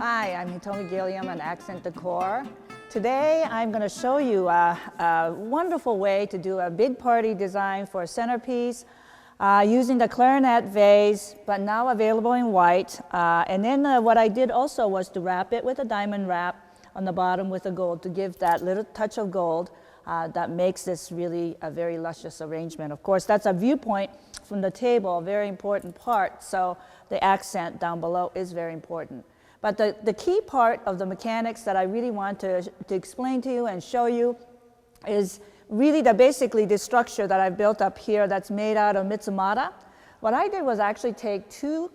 Hi, I'm Hitomi Gilliam and Accent Decor. Today I'm going to show you a wonderful way to do a big party design for a centerpiece using the clarinet vase, but now available in white. And then what I did also was to wrap it with a diamond wrap on the bottom with the gold to give that little touch of gold that makes this really a very luscious arrangement. Of course, that's a viewpoint from the table, a very important part, so the accent down below is very important. But the key part of the mechanics that I really want to explain to you and show you is really basically the structure that I've built up here that's made out of Mitsumata. What I did was actually take two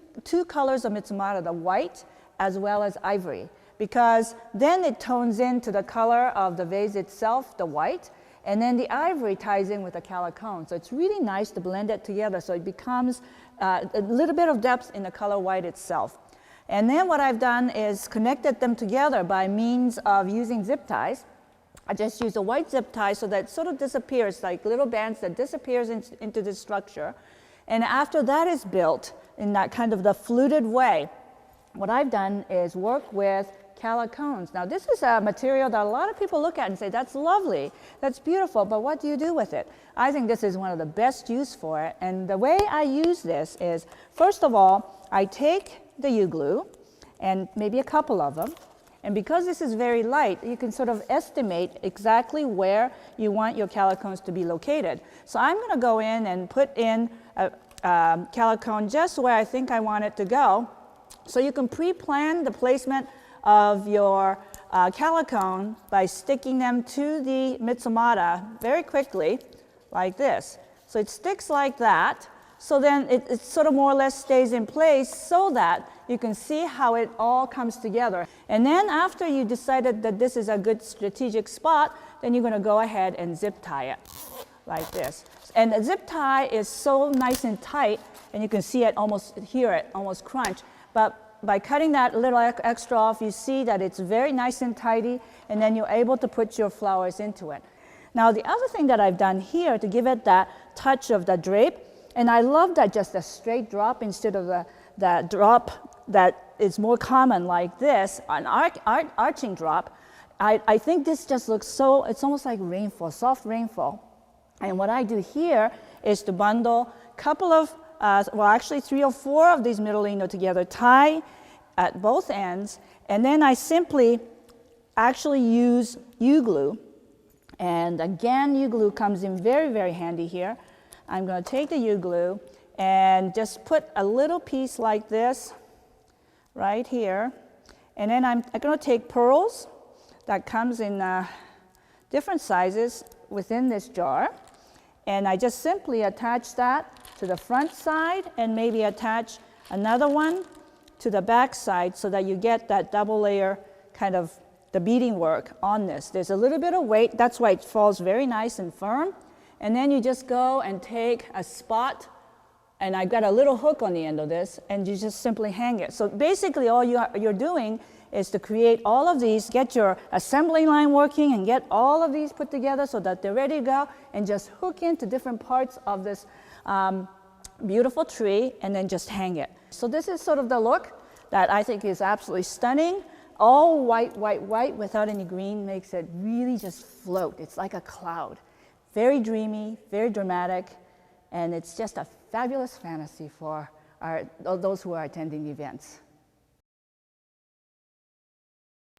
colors of Mitsumata, the white as well as ivory, because then it tones into the color of the vase itself, the white, and then the ivory ties in with the calicone. So it's really nice to blend it together so it becomes a little bit of depth in the color white itself. And then what I've done is connected them together by means of using zip ties. I just use a white zip tie so that it sort of disappears, like little bands that disappears into the structure. And after that is built in that kind of the fluted way, what I've done is work with calicones. Now this is a material that a lot of people look at and say, that's lovely, that's beautiful, but what do you do with it? I think this is one of the best use for it. And the way I use this is, first of all, I take the U-glue and maybe a couple of them. And because this is very light, you can sort of estimate exactly where you want your calicones to be located. So I'm going to go in and put in a calicone just where I think I want it to go. So you can pre-plan the placement of your calicone by sticking them to the Mitsumata very quickly, like this. So it sticks like that. So then it sort of more or less stays in place so that you can see how it all comes together. And then after you decided that this is a good strategic spot, then you're going to go ahead and zip tie it like this. And the zip tie is so nice and tight, and you can see it, hear it almost crunch. But by cutting that little extra off, you see that it's very nice and tidy, and then you're able to put your flowers into it. Now the other thing that I've done here to give it that touch of the drape, and I love that just a straight drop instead of the drop that is more common like this, an arching drop. I think this just looks so, it's almost like rainfall, soft rainfall. And what I do here is to bundle a couple of, well actually 3 or 4 of these middle together, tie at both ends, and then I simply actually use U-glue. And again, U-glue comes in very, very handy here. I'm going to take the U-glue and just put a little piece like this right here. And then I'm going to take pearls that comes in different sizes within this jar. And I just simply attach that to the front side and maybe attach another one to the back side so that you get that double layer kind of the beading work on this. There's a little bit of weight. That's why it falls very nice and firm. And then you just go and take a spot, and I've got a little hook on the end of this, and you just simply hang it. So basically all you're doing is to create all of these, get your assembly line working, and get all of these put together so that they're ready to go, and just hook into different parts of this beautiful tree, and then just hang it. So this is sort of the look that I think is absolutely stunning. All white, white, white without any green makes it really just float. It's like a cloud. Very dreamy, very dramatic, and it's just a fabulous fantasy for those who are attending the events.